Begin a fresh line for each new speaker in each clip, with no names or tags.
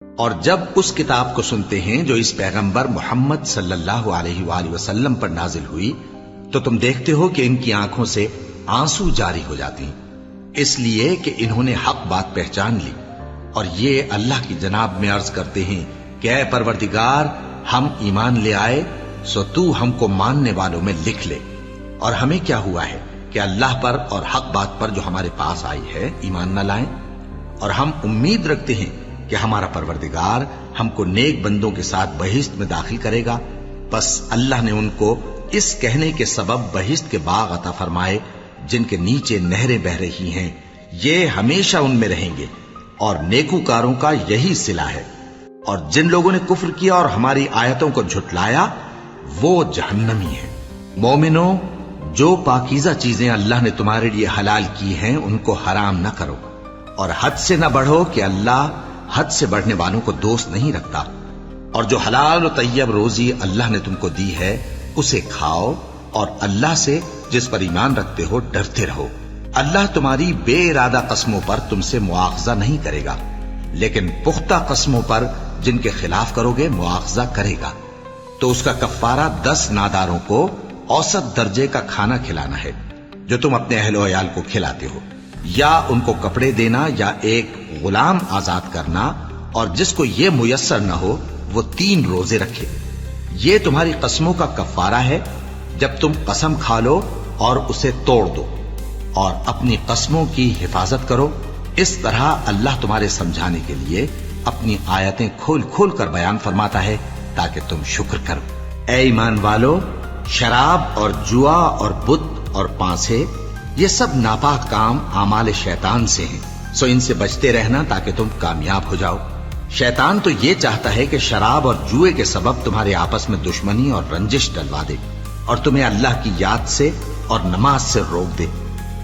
اور جب اس کتاب کو سنتے ہیں جو اس پیغمبر محمد صلی اللہ علیہ وآلہ وسلم پر نازل ہوئی تو تم دیکھتے ہو کہ ان کی آنکھوں سے آنسو جاری ہو جاتی ہیں، اس لیے کہ انہوں نے حق بات پہچان لی، اور یہ اللہ کی جناب میں عرض کرتے ہیں کہ اے پروردگار، ہم ایمان لے آئے سو تو ہم کو ماننے والوں میں لکھ لے، اور ہمیں کیا ہوا ہے کہ اللہ پر اور حق بات پر جو ہمارے پاس آئی ہے ایمان نہ لائیں، اور ہم امید رکھتے ہیں کہ ہمارا پروردگار ہم کو نیک بندوں کے ساتھ بہشت میں داخل کرے گا۔ بس اللہ نے ان کو اس کہنے کے سبب بہشت کے باغ عطا فرمائے جن کے نیچے نہریں بہ رہی ہیں، یہ ہمیشہ ان میں رہیں گے، اور نیکوکاروں کا یہی صلہ ہے۔ اور جن لوگوں نے کفر کیا اور ہماری آیتوں کو جھٹلایا وہ جہنمی ہیں۔ مومنو، جو پاکیزہ چیزیں اللہ نے تمہارے لیے حلال کی ہیں ان کو حرام نہ کرو، اور حد سے نہ بڑھو کہ اللہ حد سے بڑھنے والوں کو دوست نہیں رکھتا، اور جو حلال و طیب روزی اللہ نے تم کو دی ہے اسے کھاؤ، اور اللہ سے جس پر ایمان رکھتے ہو ڈرتے رہو۔ اللہ تمہاری بے ارادہ قسموں پر تم سے مواخذہ نہیں کرے گا، لیکن پختہ قسموں پر جن کے خلاف کرو گے مواخذہ کرے گا۔ تو اس کا کفارہ 10 ناداروں کو اوسط درجے کا کھانا کھلانا ہے جو تم اپنے اہل و عیال کو کھلاتے ہو، یا ان کو کپڑے دینا، یا ایک غلام آزاد کرنا، اور جس کو یہ میسر نہ ہو وہ 3 روزے رکھے۔ یہ تمہاری قسموں کا کفارہ ہے جب تم قسم کھا لو اور اسے توڑ دو، اور اپنی قسموں کی حفاظت کرو۔ اس طرح اللہ تمہارے سمجھانے کے لیے اپنی آیتیں کھول کھول کر بیان فرماتا ہے تاکہ تم شکر کرو۔ اے ایمان والو، شراب اور جوا اور بت اور پانسے یہ سب ناپاک کام اعمال شیطان سے ہیں، سو ان سے بچتے رہنا تاکہ تم کامیاب ہو جاؤ۔ شیطان تو یہ چاہتا ہے کہ شراب اور جوئے کے سبب تمہارے آپس میں دشمنی اور رنجش ڈلوا دے، اور تمہیں اللہ کی یاد سے اور نماز سے روک دے۔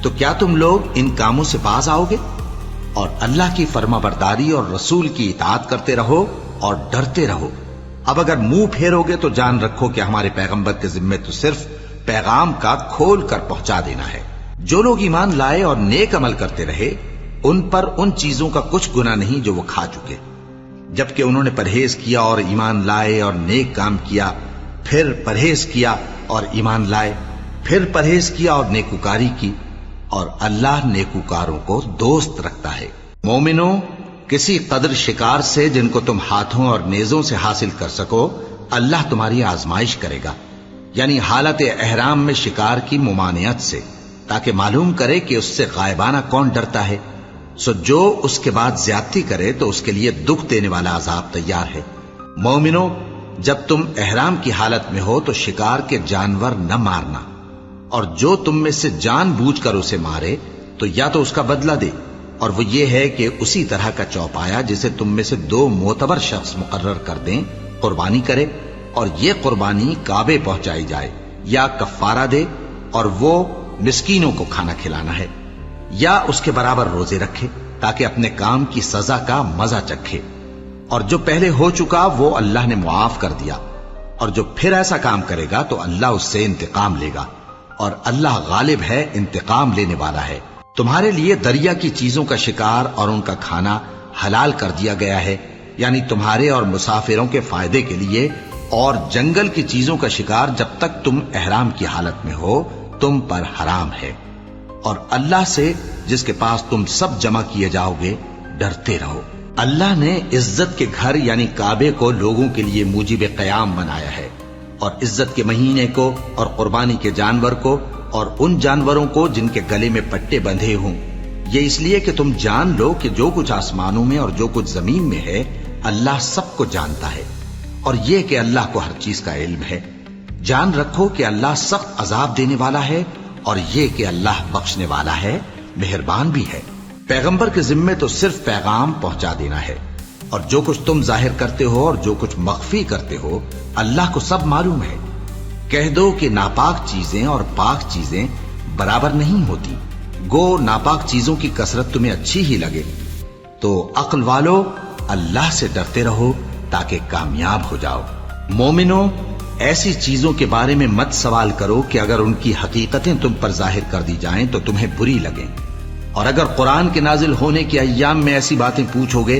تو کیا تم لوگ ان کاموں سے باز آؤ گے؟ اور اللہ کی فرما برداری اور رسول کی اطاعت کرتے رہو اور ڈرتے رہو۔ اب اگر منہ پھیرو گے تو جان رکھو کہ ہمارے پیغمبر کے ذمے تو صرف پیغام کا کھول کر پہنچا دینا ہے۔ جو لوگ ایمان لائے اور نیک عمل کرتے رہے ان پر ان چیزوں کا کچھ گناہ نہیں جو وہ کھا چکے، جبکہ انہوں نے پرہیز کیا اور ایمان لائے اور نیک کام کیا، پھر پرہیز کیا اور ایمان لائے، پھر پرہیز کیا اور نیکوکاری کی، اور اللہ نیکوکاروں کو دوست رکھتا ہے۔ مومنو، کسی قدر شکار سے جن کو تم ہاتھوں اور نیزوں سے حاصل کر سکو اللہ تمہاری آزمائش کرے گا، یعنی حالت احرام میں شکار کی ممانعت سے، تاکہ معلوم کرے کہ اس سے غائبانہ کون ڈرتا ہے۔ سو جو اس کے بعد زیادتی کرے تو اس کے لیے دکھ دینے والا عذاب تیار ہے۔ مومنو، جب تم احرام کی حالت میں ہو تو شکار کے جانور نہ مارنا، اور جو تم میں سے جان بوجھ کر اسے مارے تو یا تو اس کا بدلہ دے، اور وہ یہ ہے کہ اسی طرح کا چوپایا جسے تم میں سے 2 معتبر شخص مقرر کر دیں قربانی کرے، اور یہ قربانی کعبے پہنچائی جائے، یا کفارہ دے اور وہ مسکینوں کو کھانا کھلانا ہے، یا اس کے برابر روزے رکھے تاکہ اپنے کام کی سزا کا مزہ چکھے۔ اور جو پہلے ہو چکا وہ اللہ نے معاف کر دیا، اور جو پھر ایسا کام کرے گا تو اللہ اس سے انتقام لے گا، اور اللہ غالب ہے، انتقام لینے والا ہے۔ تمہارے لیے دریا کی چیزوں کا شکار اور ان کا کھانا حلال کر دیا گیا ہے، یعنی تمہارے اور مسافروں کے فائدے کے لیے، اور جنگل کی چیزوں کا شکار جب تک تم احرام کی حالت میں ہو تم پر حرام ہے۔ اور اللہ سے جس کے پاس تم سب جمع کیے جاؤ گے ڈرتے رہو۔ اللہ نے عزت کے گھر یعنی کعبے کو لوگوں کے لیے موجب قیام بنایا ہے، اور عزت کے مہینے کو، اور قربانی کے جانور کو، اور ان جانوروں کو جن کے گلے میں پٹے بندھے ہوں، یہ اس لیے کہ تم جان لو کہ جو کچھ آسمانوں میں اور جو کچھ زمین میں ہے اللہ سب کو جانتا ہے، اور یہ کہ اللہ کو ہر چیز کا علم ہے۔ جان رکھو کہ اللہ سخت عذاب دینے والا ہے، اور یہ کہ اللہ بخشنے والا ہے، مہربان بھی ہے۔ پیغمبر کے ذمے تو صرف پیغام پہنچا دینا ہے، اور جو کچھ تم ظاہر کرتے ہو اور جو کچھ مخفی کرتے ہو اللہ کو سب معلوم ہے۔ کہہ دو کہ ناپاک چیزیں اور پاک چیزیں برابر نہیں ہوتی، گو ناپاک چیزوں کی کثرت تمہیں اچھی ہی لگے۔ تو عقل والو، اللہ سے ڈرتے رہو تاکہ کامیاب ہو جاؤ۔ مومنو، ایسی چیزوں کے بارے میں مت سوال کرو کہ اگر ان کی حقیقتیں تم پر ظاہر کر دی جائیں تو تمہیں بری لگیں، اور اگر قرآن کے نازل ہونے کے ایام میں ایسی باتیں پوچھو گے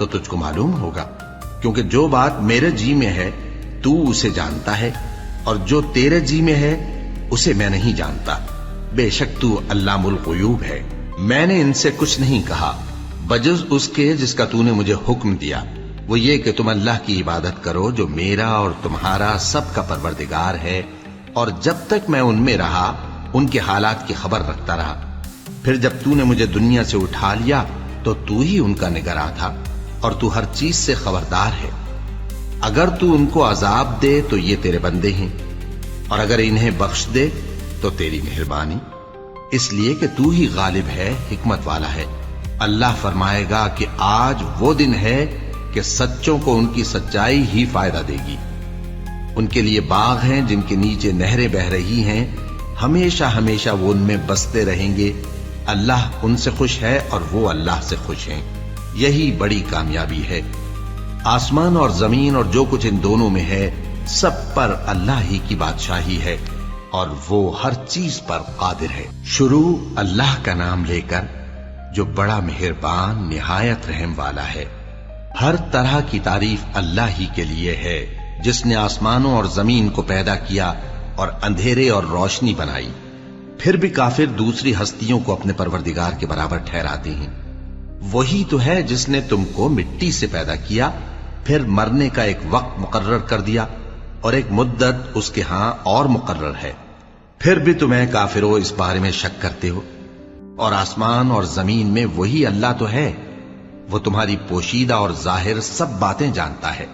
تو تجھ کو معلوم ہوگا، کیونکہ جو بات میرے جی میں ہے تو اسے جانتا ہے، اور جو تیرے جی میں ہے اسے میں نہیں جانتا۔ بے شک تو علام الغیوب ہے۔ میں نے ان سے کچھ نہیں کہا بجز اس کے جس کا تو نے مجھے حکم دیا، وہ یہ کہ تم اللہ کی عبادت کرو جو میرا اور تمہارا سب کا پروردگار ہے، اور جب تک میں ان میں رہا ان کے حالات کی خبر رکھتا رہا۔ پھر جب تو نے مجھے دنیا سے اٹھا لیا تو ہی ان کا نگراں تھا، اور تو ہر چیز سے خبردار ہے۔ اگر تو ان کو عذاب دے تو یہ تیرے بندے ہیں، اور اگر انہیں بخش دے تو تیری مہربانی، اس لیے کہ تو ہی غالب ہے، حکمت والا ہے۔ اللہ فرمائے گا کہ آج وہ دن ہے کہ سچوں کو ان کی سچائی ہی فائدہ دے گی۔ ان کے لیے باغ ہیں جن کے نیچے نہریں بہ رہی ہیں، ہمیشہ ہمیشہ وہ ان میں بستے رہیں گے۔ اللہ ان سے خوش ہے اور وہ اللہ سے خوش ہیں، یہی بڑی کامیابی ہے۔ آسمان اور زمین اور جو کچھ ان دونوں میں ہے سب پر اللہ ہی کی بادشاہی ہے، اور وہ ہر چیز پر قادر ہے۔ شروع اللہ کا نام لے کر جو بڑا مہربان نہایت رحم والا ہے۔ ہر طرح کی تعریف اللہ ہی کے لیے ہے، جس نے آسمانوں اور زمین کو پیدا کیا اور اندھیرے اور روشنی بنائی۔ پھر بھی کافر دوسری ہستیوں کو اپنے پروردگار کے برابر ٹھہراتے ہیں۔ وہی تو ہے جس نے تم کو مٹی سے پیدا کیا، پھر مرنے کا ایک وقت مقرر کر دیا، اور ایک مدت اس کے ہاں اور مقرر ہے۔ پھر بھی تمہیں کافروں اس بارے میں شک کرتے ہو، اور آسمان اور زمین میں وہی اللہ تو ہے، وہ تمہاری پوشیدہ اور ظاہر سب باتیں جانتا ہے،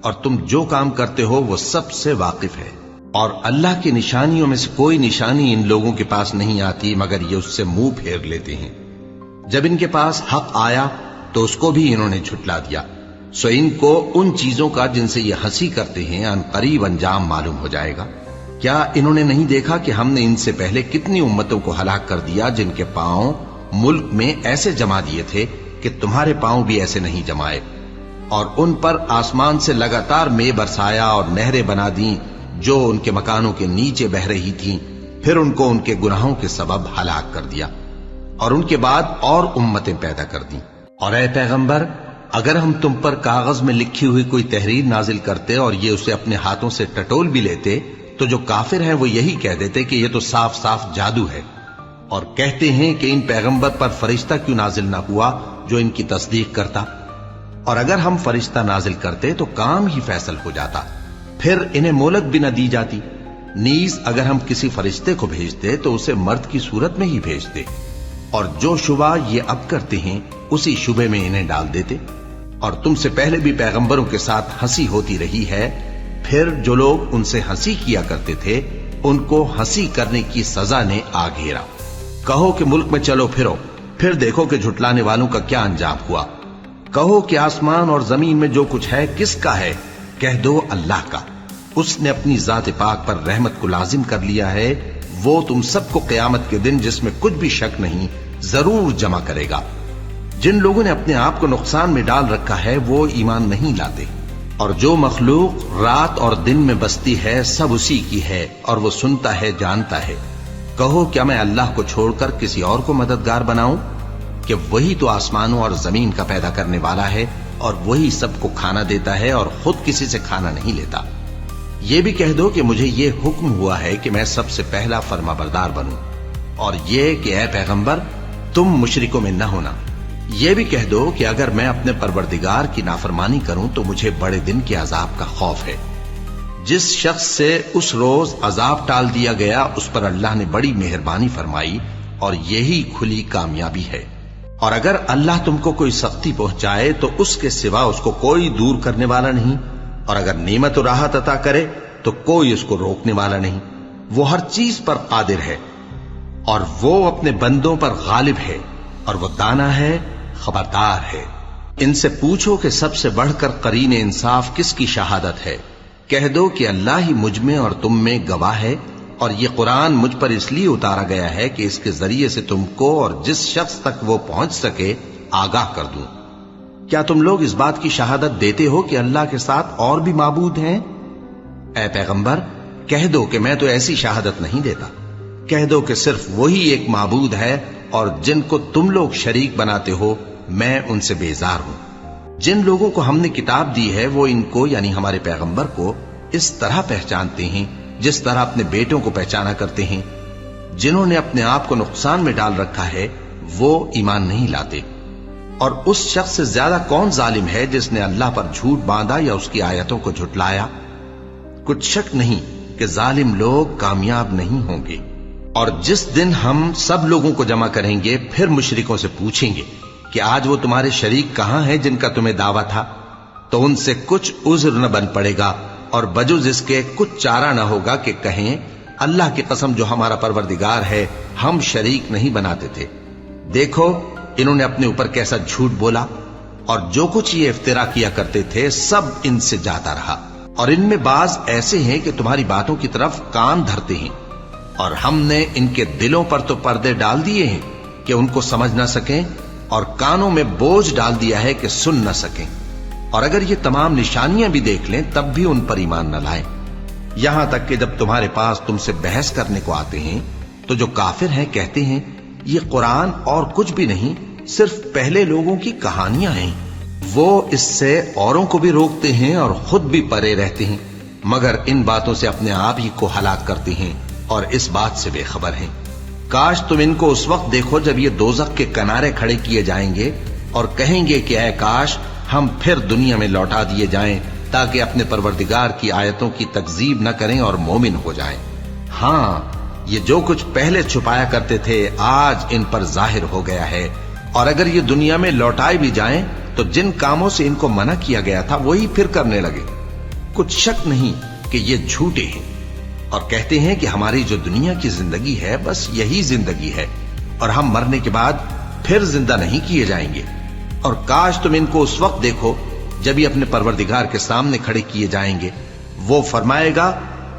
اور تم جو کام کرتے ہو وہ سب سے واقف ہے۔ اور اللہ کی نشانیوں میں سے کوئی نشانی ان لوگوں کے پاس نہیں آتی مگر یہ اس سے منہ پھیر لیتے ہیں۔ جب ان کے پاس حق آیا تو اس کو بھی انہوں نے جھٹلا دیا، سو ان کو ان چیزوں کا جن سے یہ ہنسی کرتے ہیں ان قریب انجام معلوم ہو جائے گا۔ کیا انہوں نے نہیں دیکھا کہ ہم نے ان سے پہلے کتنی امتوں کو ہلاک کر دیا جن کے پاؤں ملک میں ایسے جما دیے تھے کہ تمہارے پاؤں بھی ایسے نہیں جمائے، اور ان پر آسمان سے لگاتار مے برسایا اور نہریں بنا دیں جو ان کے مکانوں کے نیچے بہ رہی تھیں، پھر ان کو ان کے گناہوں کے سبب ہلاک کر دیا، اور ان کے بعد اور امتیں پیدا کر دیں۔ اور اے پیغمبر، اگر ہم تم پر کاغذ میں لکھی ہوئی کوئی تحریر نازل کرتے اور یہ اسے اپنے ہاتھوں سے ٹٹول بھی لیتے تو جو کافر ہیں وہ یہی کہہ دیتے کہ یہ تو صاف صاف جادو ہے، اور کہتے ہیں کہ ان پیغمبر پر فرشتہ کیوں نازل نہ ہوا جو ان کی تصدیق کرتا، اور اگر ہم فرشتہ نازل کرتے تو کام ہی فیصل ہو جاتا، پھر انہیں مہلت بھی نہ دی جاتی۔ نیز اگر ہم کسی فرشتے کو بھیجتے تو اسے مرد کی صورت میں ہی بھیجتے، اور جو شبہ یہ اب کرتے ہیں اسی شبے میں انہیں ڈال دیتے۔ اور تم سے پہلے بھی پیغمبروں کے ساتھ ہنسی ہوتی رہی ہے، پھر جو لوگ ان سے ہنسی کیا کرتے تھے ان کو ہنسی کرنے کی سزا نے آ گھیرا۔ کہو کہ ملک میں چلو پھرو، پھر دیکھو کہ جھٹلانے والوں کا کیا انجام ہوا۔ کہو کہ آسمان اور زمین میں جو کچھ ہے کس کا ہے؟ کہہ دو اللہ کا۔ اس نے اپنی ذات پاک پر رحمت کو لازم کر لیا ہے، وہ تم سب کو قیامت کے دن جس میں کچھ بھی شک نہیں ضرور جمع کرے گا۔ جن لوگوں نے اپنے آپ کو نقصان میں ڈال رکھا ہے وہ ایمان نہیں لاتے، اور جو مخلوق رات اور دن میں بستی ہے سب اسی کی ہے، اور وہ سنتا ہے جانتا ہے۔ کہو کیا میں اللہ کو چھوڑ کر کسی اور کو مددگار بناؤں کہ وہی تو آسمانوں اور زمین کا پیدا کرنے والا ہے، اور وہی سب کو کھانا دیتا ہے اور خود کسی سے کھانا نہیں لیتا۔ یہ بھی کہہ دو کہ مجھے یہ حکم ہوا ہے کہ میں سب سے پہلا فرما بردار بنوں، اور یہ کہ اے پیغمبر تم مشرکوں میں نہ ہونا۔ یہ بھی کہہ دو کہ اگر میں اپنے پروردگار کی نافرمانی کروں تو مجھے بڑے دن کے عذاب کا خوف ہے۔ جس شخص سے اس روز عذاب ٹال دیا گیا اس پر اللہ نے بڑی مہربانی فرمائی، اور یہی کھلی کامیابی ہے۔ اور اگر اللہ تم کو کوئی سختی پہنچائے تو اس کے سوا اس کو کوئی دور کرنے والا نہیں، اور اگر نعمت و راحت عطا کرے تو کوئی اس کو روکنے والا نہیں۔ وہ ہر چیز پر قادر ہے، اور وہ اپنے بندوں پر غالب ہے، اور وہ دانا ہے، خبردار ہے۔ ان سے پوچھو کہ سب سے بڑھ کر قرین انصاف کس کی شہادت ہے؟ کہہ دو کہ اللہ ہی مجھ میں اور تم میں گواہ ہے، اور یہ قرآن مجھ پر اس لیے اتارا گیا ہے کہ اس کے ذریعے سے تم کو اور جس شخص تک وہ پہنچ سکے آگاہ کر دوں۔ کیا تم لوگ اس بات کی شہادت دیتے ہو کہ اللہ کے ساتھ اور بھی معبود ہیں؟ اے پیغمبر کہہ دو کہ میں تو ایسی شہادت نہیں دیتا۔ کہہ دو کہ صرف وہی ایک معبود ہے، اور جن کو تم لوگ شریک بناتے ہو میں ان سے بیزار ہوں۔ جن لوگوں کو ہم نے کتاب دی ہے وہ ان کو یعنی ہمارے پیغمبر کو اس طرح پہچانتے ہیں جس طرح اپنے بیٹوں کو پہچانا کرتے ہیں۔ جنہوں نے اپنے آپ کو نقصان میں ڈال رکھا ہے وہ ایمان نہیں لاتے۔ اور اس شخص سے زیادہ کون ظالم ہے جس نے اللہ پر جھوٹ باندھا یا اس کی آیتوں کو جھٹلایا؟ کچھ شک نہیں کہ ظالم لوگ کامیاب نہیں ہوں گے۔ اور جس دن ہم سب لوگوں کو جمع کریں گے پھر مشرکوں سے پوچھیں گے کہ آج وہ تمہارے شریک کہاں ہیں جن کا تمہیں دعویٰ تھا، تو ان سے کچھ عذر نہ بن پڑے گا اور بجز اس کے کچھ چارہ نہ ہوگا کہ کہیں اللہ کی قسم جو ہمارا پروردگار ہے ہم شریک نہیں بناتے تھے۔ دیکھو انہوں نے اپنے اوپر کیسا جھوٹ بولا، اور جو کچھ یہ افترا کیا کرتے تھے سب ان سے جاتا رہا۔ اور ان میں بعض ایسے ہیں کہ تمہاری باتوں کی طرف کان دھرتے ہیں، اور ہم نے ان کے دلوں پر تو پردے ڈال دیے ہیں کہ ان کو سمجھ نہ سکیں، اور کانوں میں بوجھ ڈال دیا ہے کہ سن نہ سکیں، اور اگر یہ تمام نشانیاں بھی دیکھ لیں تب بھی ان پر ایمان نہ لائیں۔ یہاں تک کہ جب تمہارے پاس تم سے بحث کرنے کو آتے ہیں تو جو کافر ہیں کہتے ہیں یہ قرآن اور کچھ بھی نہیں، صرف پہلے لوگوں کی کہانیاں ہیں۔ وہ اس سے اوروں کو بھی روکتے ہیں اور خود بھی پرے رہتے ہیں، مگر ان باتوں سے اپنے آپ ہی کو ہلاک کرتے ہیں اور اس بات سے بے خبر ہیں۔ کاش تم ان کو اس وقت دیکھو جب یہ دوزخ کے کنارے کھڑے کیے جائیں گے اور کہیں گے کہ اے کاش ہم پھر دنیا میں لوٹا دیے جائیں تاکہ اپنے پروردگار کی آیتوں کی تکذیب نہ کریں اور مومن ہو جائیں۔ ہاں، یہ جو کچھ پہلے چھپایا کرتے تھے آج ان پر ظاہر ہو گیا ہے، اور اگر یہ دنیا میں لوٹائے بھی جائیں تو جن کاموں سے ان کو منع کیا گیا تھا وہی پھر کرنے لگے۔ کچھ شک نہیں کہ یہ جھوٹے ہیں، اور کہتے ہیں کہ ہماری جو دنیا کی زندگی ہے بس یہی زندگی ہے، اور ہم مرنے کے بعد پھر زندہ نہیں کیے جائیں گے۔ اور کاش تم ان کو اس وقت دیکھو جب یہ اپنے پروردگار کے سامنے کھڑے کیے جائیں گے، وہ فرمائے گا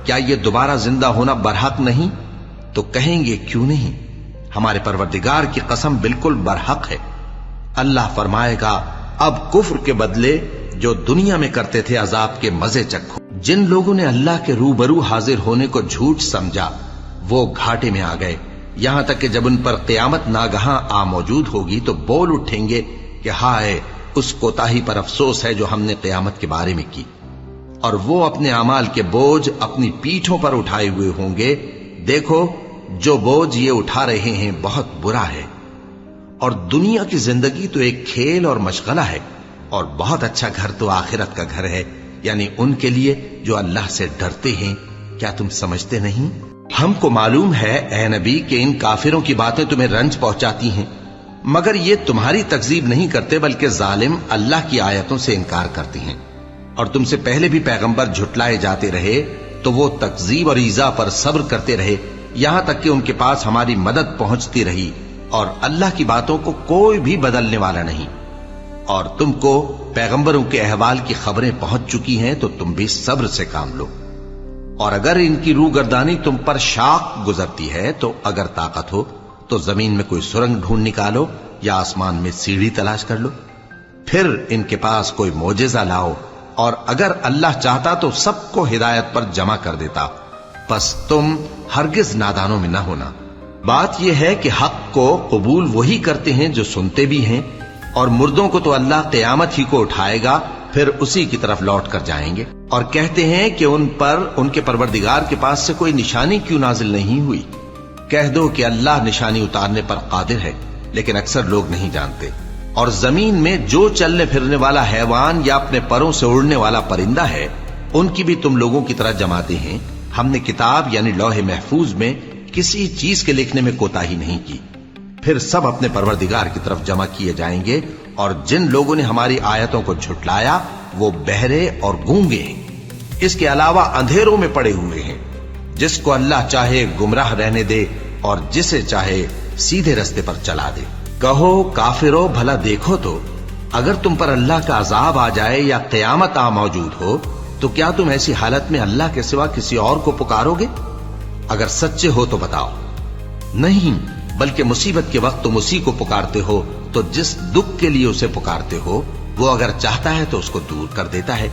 کیا یہ دوبارہ زندہ ہونا برحق نہیں؟ تو کہیں گے کیوں نہیں، ہمارے پروردگار کی قسم بالکل برحق ہے۔ اللہ فرمائے گا اب کفر کے بدلے جو دنیا میں کرتے تھے عذاب کے مزے چکھو۔ جن لوگوں نے اللہ کے روبرو حاضر ہونے کو جھوٹ سمجھا وہ گھاٹے میں آ گئے، یہاں تک کہ جب ان پر قیامت ناگہاں آ موجود ہوگی تو بول اٹھیں گے کہ ہائے اس کوتاہی پر افسوس ہے جو ہم نے قیامت کے بارے میں کی، اور وہ اپنے اعمال کے بوجھ اپنی پیٹھوں پر اٹھائے ہوئے ہوں گے۔ دیکھو جو بوجھ یہ اٹھا رہے ہیں بہت برا ہے، اور دنیا کی زندگی تو ایک کھیل اور مشغلہ ہے، اور بہت اچھا گھر تو آخرت کا گھر ہے، یعنی ان کے لیے جو اللہ سے ڈرتے ہیں۔ کیا تم سمجھتے نہیں؟ ہم کو معلوم ہے اے نبی کہ ان کافروں کی باتیں تمہیں رنج پہنچاتی ہیں، مگر یہ تمہاری تکذیب نہیں کرتے بلکہ ظالم اللہ کی آیتوں سے انکار کرتے ہیں۔ اور تم سے پہلے بھی پیغمبر جھٹلائے جاتے رہے تو وہ تکذیب اور ایذا پر صبر کرتے رہے، یہاں تک کہ ان کے پاس ہماری مدد پہنچتی رہی، اور اللہ کی باتوں کو کوئی بھی بدلنے والا نہیں۔ اور تم کو پیغمبروں کے احوال کی خبریں پہنچ چکی ہیں تو تم بھی صبر سے کام لو۔ اور اگر ان کی روگردانی تم پر شاق گزرتی ہے تو اگر طاقت ہو تو زمین میں کوئی سرنگ ڈھونڈ نکالو یا آسمان میں سیڑھی تلاش کر لو، پھر ان کے پاس کوئی معجزہ لاؤ، اور اگر اللہ چاہتا تو سب کو ہدایت پر جمع کر دیتا، پس تم ہرگز نادانوں میں نہ ہونا۔ بات یہ ہے کہ حق کو قبول وہی کرتے ہیں جو سنتے بھی ہیں، اور مردوں کو تو اللہ قیامت ہی کو اٹھائے گا، پھر اسی کی طرف لوٹ کر جائیں گے۔ اور کہتے ہیں کہ ان پر ان کے پروردگار کے پاس سے کوئی نشانی کیوں نازل نہیں ہوئی؟ کہہ دو کہ اللہ نشانی اتارنے پر قادر ہے، لیکن اکثر لوگ نہیں جانتے۔ اور زمین میں جو چلنے پھرنے والا حیوان یا اپنے پروں سے اڑنے والا پرندہ ہے ان کی بھی تم لوگوں کی طرح جماتے ہیں۔ ہم نے کتاب یعنی لوح محفوظ میں کسی چیز کے لکھنے میں کوتاہی نہیں کی، پھر سب اپنے پروردگار کی طرف جمع کیے جائیں گے۔ اور جن لوگوں نے ہماری آیتوں کو جھٹلایا وہ بہرے اور گونگے ہیں، اس کے علاوہ اندھیروں میں پڑے ہوئے ہیں۔ جس کو اللہ چاہے گمراہ رہنے دے اور جسے چاہے سیدھے رستے پر چلا دے۔ کہو کافرو بھلا دیکھو تو اگر تم پر اللہ کا عذاب آ جائے یا قیامت آ موجود ہو تو کیا تم ایسی حالت میں اللہ کے سوا کسی اور کو پکارو گے؟ اگر سچے ہو تو بتاؤ۔ نہیں، بلکہ مصیبت کے وقت تم اسی کو پکارتے ہو، تو جس دکھ کے لیے اسے پکارتے ہو وہ اگر چاہتا ہے تو اس کو دور کر دیتا ہے،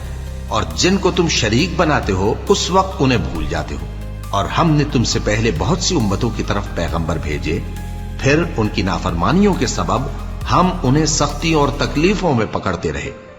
اور جن کو تم شریک بناتے ہو اس وقت انہیں بھول جاتے ہو۔ اور ہم نے تم سے پہلے بہت سی امتوں کی طرف پیغمبر بھیجے، پھر ان کی نافرمانیوں کے سبب ہم انہیں سختیوں اور تکلیفوں میں پکڑتے رہے،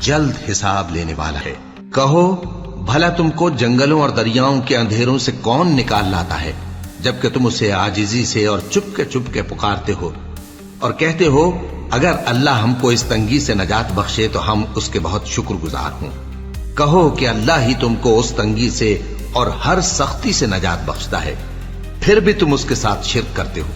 جلد حساب لینے والا ہے۔ کہو بھلا تم کو جنگلوں اور دریاؤں کے اندھیروں سے کون نکال لاتا ہے، جبکہ تم اسے عاجزی سے اور چپ کے پکارتے ہو اور کہتے ہو اگر اللہ ہم کو اس تنگی سے نجات بخشے تو ہم اس کے بہت شکر گزار ہوں۔ کہو کہ اللہ ہی تم کو اس تنگی سے اور ہر سختی سے نجات بخشتا ہے، پھر بھی تم اس کے ساتھ شرک کرتے ہو۔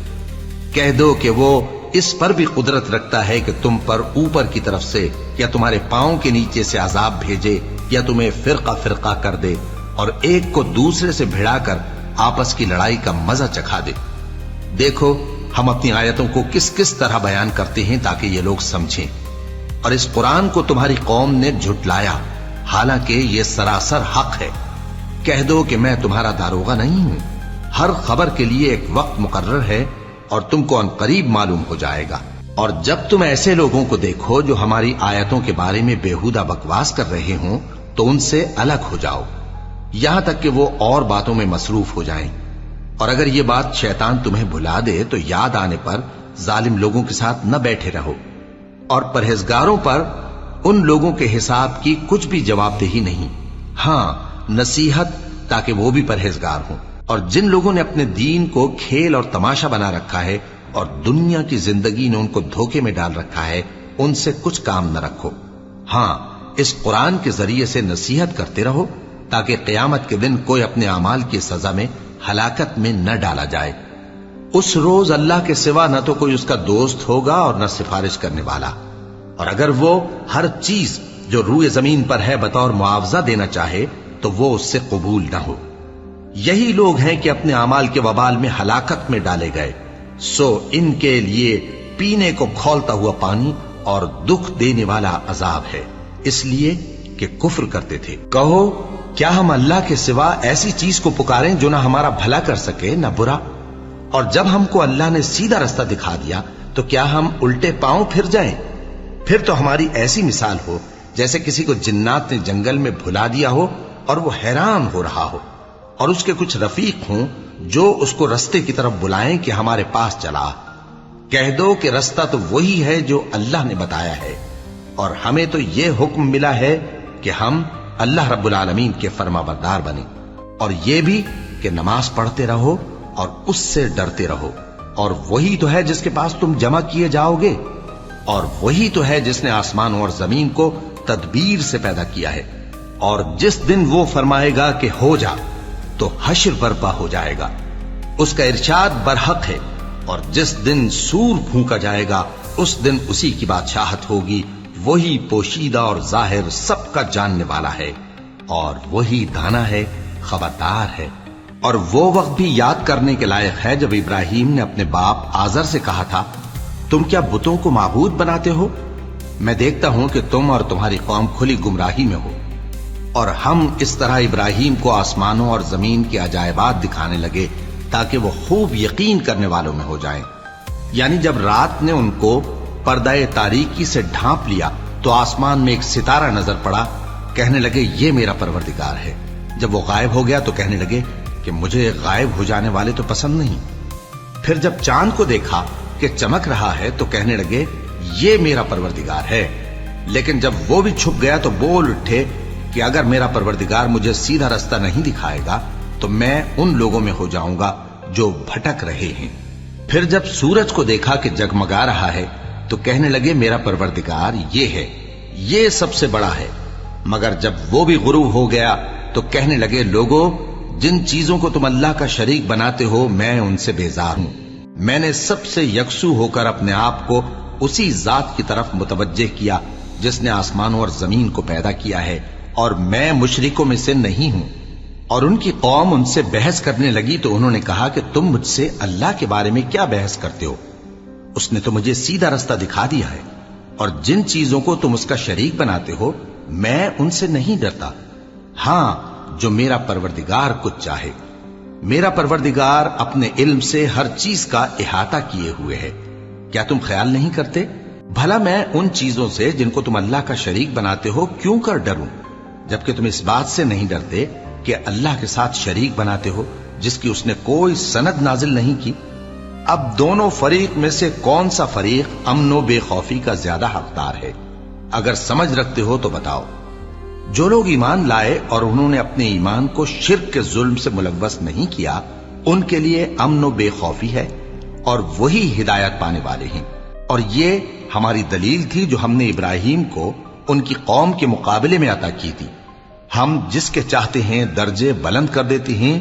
کہہ دو کہ وہ اس پر بھی قدرت رکھتا ہے کہ تم پر اوپر کی طرف سے یا تمہارے پاؤں کے نیچے سے عذاب بھیجے یا تمہیں فرقہ فرقہ کر دے اور ایک کو دوسرے سے بھڑا کر آپس کی لڑائی کا مزہ چکھا دے۔ دیکھو ہم اپنی آیتوں کو کس کس طرح بیان کرتے ہیں تاکہ یہ لوگ سمجھیں، اور اس قرآن کو تمہاری قوم نے جھٹلایا حالانکہ یہ سراسر حق ہے۔ کہہ دو کہ میں تمہارا داروغہ نہیں ہوں، ہر خبر کے لیے ایک وقت مقرر ہے اور تم کو عنقریب معلوم ہو جائے گا۔ اور جب تم ایسے لوگوں کو دیکھو جو ہماری آیتوں کے بارے میں بےہودہ بکواس کر رہے ہوں تو ان سے الگ ہو جاؤ، یہاں تک کہ وہ اور باتوں میں مصروف ہو جائیں۔ اور اگر یہ بات شیطان تمہیں بھلا دے تو یاد آنے پر ظالم لوگوں کے ساتھ نہ بیٹھے رہو، اور پرہیزگاروں پر ان لوگوں کے حساب کی کچھ بھی جواب دہی نہیں، ہاں نصیحت تاکہ وہ بھی پرہیزگار ہوں۔ اور جن لوگوں نے اپنے دین کو کھیل اور تماشا بنا رکھا ہے اور دنیا کی زندگی نے ان کو دھوکے میں ڈال رکھا ہے، ان سے کچھ کام نہ رکھو، ہاں اس قرآن کے ذریعے سے نصیحت کرتے رہو تاکہ قیامت کے دن کوئی اپنے اعمال کی سزا میں ہلاکت میں نہ ڈالا جائے۔ اس روز اللہ کے سوا نہ تو کوئی اس کا دوست ہوگا اور نہ سفارش کرنے والا، اور اگر وہ ہر چیز جو روئے زمین پر ہے بطور معاوضہ دینا چاہے تو وہ اس سے قبول نہ ہو۔ یہی لوگ ہیں کہ اپنے اعمال کے وبال میں ہلاکت میں ڈالے گئے، سو ان کے لیے پینے کو کھولتا ہوا پانی اور دکھ دینے والا عذاب ہے، اس لیے کہ کفر کرتے تھے۔ کہو کیا ہم اللہ کے سوا ایسی چیز کو پکاریں جو نہ ہمارا بھلا کر سکے نہ برا؟ اور جب ہم کو اللہ نے سیدھا رستہ دکھا دیا تو کیا ہم الٹے پاؤں پھر جائیں؟ پھر تو ہماری ایسی مثال ہو جیسے کسی کو جنات نے جنگل میں بھلا دیا ہو اور وہ حیران ہو رہا ہو، اور اس کے کچھ رفیق ہوں جو اس کو رستے کی طرف بلائیں کہ ہمارے پاس چلا۔ کہہ دو کہ رستہ تو وہی ہے جو اللہ نے بتایا ہے، اور ہمیں تو یہ حکم ملا ہے کہ ہم اللہ رب العالمین کے فرما بردار بنیں، اور یہ بھی کہ نماز پڑھتے رہو اور اس سے ڈرتے رہو، اور وہی تو ہے جس کے پاس تم جمع کیے جاؤ گے، اور وہی تو ہے جس نے آسمانوں اور زمین کو تدبیر سے پیدا کیا ہے، اور جس دن وہ فرمائے گا کہ ہو جا تو حشر برپا ہو جائے گا، اس کا ارشاد برحق ہے، اور جس دن سور پھونکا جائے گا اس دن اسی کی بادشاہت ہوگی، وہی پوشیدہ اور ظاہر سب کا جاننے والا ہے، اور وہی دانا ہے، خبردار ہے۔ اور وہ وقت بھی یاد کرنے کے لائق ہے جب ابراہیم نے اپنے باپ آزر سے کہا تھا تم کیا بتوں کو معبود بناتے ہو؟ میں دیکھتا ہوں کہ تم اور تمہاری قوم کھلی گمراہی میں ہو۔ اور ہم اس طرح ابراہیم کو آسمانوں اور زمین کے عجائبات دکھانے لگے تاکہ وہ خوب یقین کرنے والوں میں ہو جائیں۔ یعنی جب رات نے ان کو پردہ تاریکی سے ڈھانپ لیا تو آسمان میں ایک ستارہ نظر پڑا، کہنے لگے یہ میرا پروردگار ہے۔ جب وہ غائب ہو گیا تو کہنے لگے کہ مجھے غائب ہو جانے والے تو پسند نہیں۔ پھر جب چاند کو دیکھا کہ چمک رہا ہے تو کہنے لگے یہ میرا پروردگار ہے۔ لیکن جب وہ بھی چھپ گیا تو بول اٹھے کہ اگر میرا پروردگار مجھے سیدھا رستہ نہیں دکھائے گا تو میں ان لوگوں میں ہو جاؤں گا جو بھٹک رہے ہیں۔ پھر جب سورج کو دیکھا کہ جگمگا رہا ہے تو کہنے لگے میرا پروردگار یہ ہے، یہ سب سے بڑا ہے۔ مگر جب وہ بھی غروب ہو گیا تو کہنے لگے لوگوں جن چیزوں کو تم اللہ کا شریک بناتے ہو میں ان سے بیزار ہوں۔ میں نے سب سے یکسو ہو کر اپنے آپ کو اسی ذات کی طرف متوجہ کیا جس نے آسمانوں اور زمین کو پیدا کیا ہے، اور میں مشرکوں میں سے نہیں ہوں۔ اور ان کی قوم ان سے بحث کرنے لگی تو انہوں نے کہا کہ تم مجھ سے اللہ کے بارے میں کیا بحث کرتے ہو؟ اس نے تو مجھے سیدھا رستہ دکھا دیا ہے، اور جن چیزوں کو تم اس کا شریک بناتے ہو میں ان سے نہیں ڈرتا، ہاں جو میرا پروردگار کچھ چاہے۔ میرا پروردگار اپنے علم سے ہر چیز کا احاطہ کیے ہوئے ہے۔ کیا تم خیال نہیں کرتے؟ بھلا میں ان چیزوں سے جن کو تم اللہ کا شریک بناتے ہو کیوں کر ڈروں، جبکہ تم اس بات سے نہیں ڈرتے کہ اللہ کے ساتھ شریک بناتے ہو جس کی اس نے کوئی سند نازل نہیں کی۔ اب دونوں فریق میں سے کون سا فریق امن و بے خوفی کا زیادہ حقدار ہے؟ اگر سمجھ رکھتے ہو تو بتاؤ۔ جو لوگ ایمان لائے اور انہوں نے اپنے ایمان کو شرک کے ظلم سے ملوث نہیں کیا، ان کے لیے امن و بے خوفی ہے اور وہی ہدایت پانے والے ہیں۔ اور یہ ہماری دلیل تھی جو ہم نے ابراہیم کو ان کی قوم کے مقابلے میں عطا کی تھی۔ ہم جس کے چاہتے ہیں درجے بلند کر دیتے ہیں،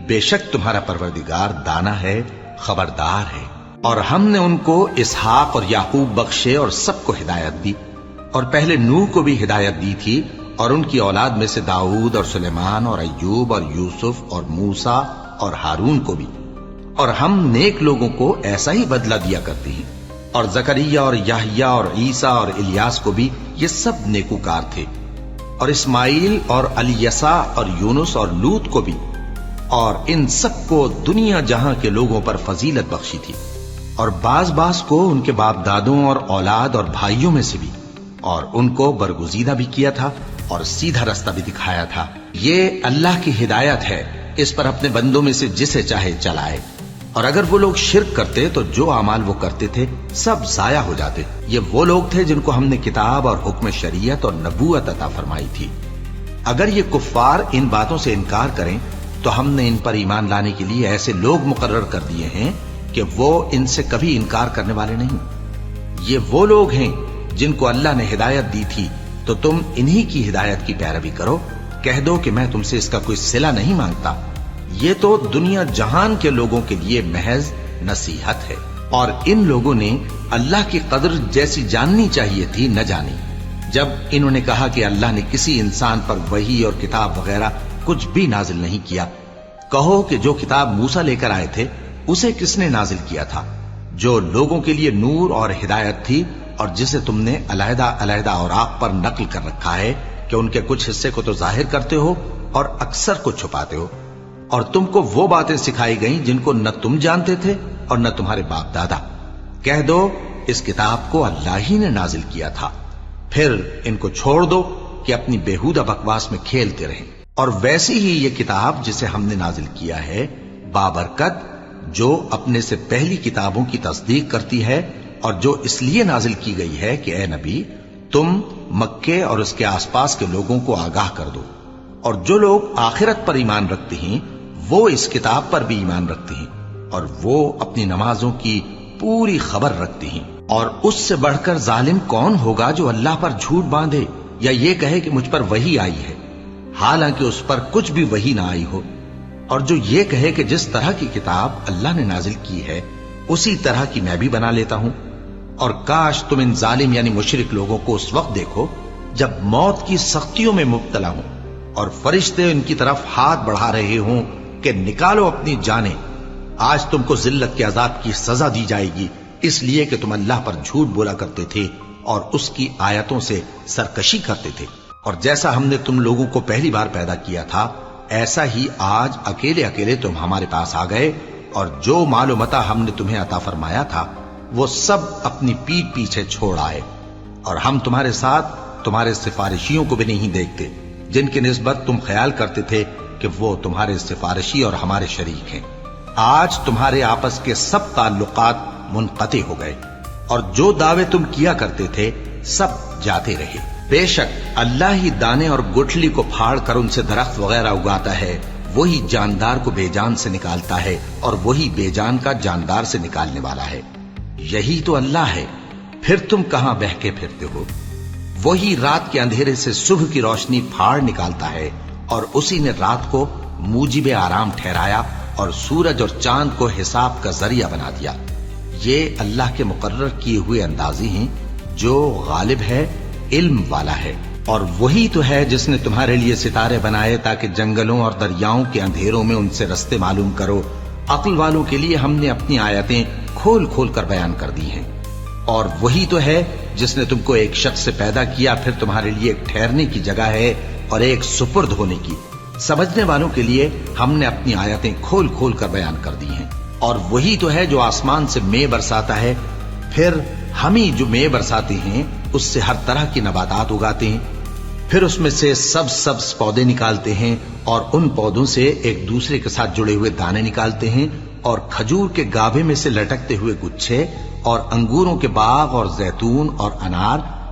بے شک تمہارا پروردگار دانا ہے، خبردار ہے۔ اور ہم نے ان کو اسحاق اور یعقوب بخشے اور سب کو ہدایت دی، اور پہلے نوح کو بھی ہدایت دی تھی، اور ان کی اولاد میں سے داؤد اور سلیمان اور ایوب اور یوسف اور موسیٰ اور ہارون کو بھی۔ اور ہم نیک لوگوں کو ایسا ہی بدلہ دیا کرتے ہیں۔ اور زکریا اور یحییٰ اور عیسیٰ اور الیاس کو بھی، یہ سب نیکوکار تھے۔ اور اسماعیل اور الیسع اور یونس اور لوط کو بھی، اور ان سب کو دنیا جہاں کے لوگوں پر فضیلت بخشی تھی، اور بعض کو ان کے باپ دادوں اور اولاد اور بھائیوں میں سے بھی، اور ان کو برگزیدہ بھی کیا تھا اور سیدھا رستہ بھی دکھایا تھا۔ یہ اللہ کی ہدایت ہے، اس پر اپنے بندوں میں سے جسے چاہے چلائے۔ اور اگر وہ لوگ شرک کرتے تو جو اعمال وہ کرتے تھے سب ضائع ہو جاتے۔ یہ وہ لوگ تھے جن کو ہم نے کتاب اور حکم شریعت اور نبوت عطا فرمائی تھی۔ اگر یہ کفار ان باتوں سے انکار کریں تو ہم نے ان پر ایمان لانے کے لیے ایسے لوگ مقرر کر دیے ہیں کہ وہ ان سے کبھی انکار کرنے والے نہیں۔ یہ وہ لوگ ہیں جن کو اللہ نے ہدایت دی تھی، تو تم انہی کی ہدایت کی پیروی کرو۔ کہہ دو کہ میں تم سے اس کا کوئی صلہ نہیں مانگتا، یہ تو دنیا جہان کے لوگوں کے لیے محض نصیحت ہے۔ اور ان لوگوں نے اللہ کی قدر جیسی جاننی چاہیے تھی نہ جانی۔ جب انہوں نے کہا کہ اللہ نے کسی انسان پر وحی اور کتاب وغیرہ کچھ بھی نازل نہیں کیا، کہو کہ جو کتاب موسیٰ لے کر آئے تھے اسے کس نے نازل کیا تھا، جو لوگوں کے لیے نور اور ہدایت تھی، اور جسے تم نے علیحدہ علیحدہ اوراق پر نقل کر رکھا ہے کہ ان کے کچھ حصے کو تو ظاہر کرتے ہو اور اکثر کو چھپاتے ہو۔ اور تم کو وہ باتیں سکھائی گئیں جن کو نہ تم جانتے تھے اور نہ تمہارے باپ دادا۔ کہہ دو اس کتاب کو اللہ ہی نے نازل کیا تھا، پھر ان کو چھوڑ دو کہ اپنی بیہودہ بکواس میں کھیلتے رہیں۔ اور ویسی ہی یہ کتاب جسے ہم نے نازل کیا ہے بابرکت، جو اپنے سے پہلی کتابوں کی تصدیق کرتی ہے، اور جو اس لیے نازل کی گئی ہے کہ اے نبی تم مکے اور اس کے آس پاس کے لوگوں کو آگاہ کر دو۔ اور جو لوگ آخرت پر ایمان رکھتے ہیں وہ اس کتاب پر بھی ایمان رکھتے ہیں، اور وہ اپنی نمازوں کی پوری خبر رکھتے ہیں۔ اور اس سے بڑھ کر ظالم کون ہوگا جو اللہ پر جھوٹ باندھے یا یہ کہے کہ مجھ پر وحی آئی ہے، حالانکہ اس پر کچھ بھی وحی نہ آئی ہو، اور جو یہ کہے کہ جس طرح کی کتاب اللہ نے نازل کی ہے اسی طرح کی میں بھی بنا لیتا ہوں۔ اور کاش تم ان ظالم یعنی مشرک لوگوں کو اس وقت دیکھو جب موت کی سختیوں میں مبتلا ہوں، اور فرشتے ان کی طرف ہاتھ بڑھا رہے ہوں کہ نکالو اپنی جانیں، آج تم کو ذلت کے عذاب کی سزا دی جائے گی، اس لیے کہ تم اللہ پر جھوٹ بولا کرتے تھے اور اس کی آیتوں سے سرکشی کرتے تھے۔ اور جیسا ہم نے تم لوگوں کو پہلی بار پیدا کیا تھا، ایسا ہی آج اکیلے اکیلے تم ہمارے پاس آ گئے، اور جو مال و متاع ہم نے تمہیں عطا فرمایا تھا وہ سب اپنی پیٹھ پیچھے چھوڑ آئے، اور ہم تمہارے ساتھ تمہارے سفارشیوں کو بھی نہیں دیکھتے جن کی نسبت تم خیال کرتے تھے کہ وہ تمہارے سفارشی اور ہمارے شریک ہیں۔ آج تمہارے آپس کے سب تعلقات منقطع ہو گئے، اور جو دعوے تم کیا کرتے تھے سب جاتے رہے۔ بے شک اللہ ہی دانے اور گٹھلی کو پھاڑ کر ان سے درخت وغیرہ اگاتا ہے، وہی جاندار کو بے جان سے نکالتا ہے، اور وہی بے جان کا جاندار سے نکالنے والا ہے۔ یہی تو اللہ ہے، پھر تم کہاں بہکے پھرتے ہو؟ وہی رات کے اندھیرے سے صبح کی روشنی پھاڑ نکالتا ہے، اور اسی نے رات کو موجب آرام ٹھہرایا اور سورج اور چاند کو حساب کا ذریعہ بنا دیا۔ یہ اللہ کے مقرر کیے ہوئے اندازے ہیں، جو غالب ہے، علم والا ہے۔ اور وہی تو ہے جس نے تمہارے لیے ستارے بنائے تاکہ جنگلوں اور دریاؤں کے اندھیروں میں ان سے رستے معلوم کرو۔ عقل والوں کے لیے ہم نے اپنی آیتیں کھول کھول کر بیان کر دی ہیں۔ اور وہی تو ہے جس نے تم کو ایک شخص سے پیدا کیا، پھر تمہارے لیے ایک ٹھہرنے کی جگہ ہے اور ایک سپرد ہونے کی۔ سمجھنے والوں کے لیے ہم نے اپنی آیتیں کھول کھول کر بیان کر دی ہیں۔ اور وہی تو ہے جو آسمان سے مے برساتا ہے، پھر ہم ہی جو مے برساتے ہیں اس سے ہر طرح کی نباتات اگاتے ہیں، پھر اس میں سے سبز پودے نکالتے ہیں، اور ان پودوں سے ایک دوسرے کے ساتھ جڑے ہوئے دانے نکالتے ہیں، اور کھجور کے گابھے میں سے لٹکتے ہوئے گچھے، اور انگوروں کے باغ اور زیتون اور انار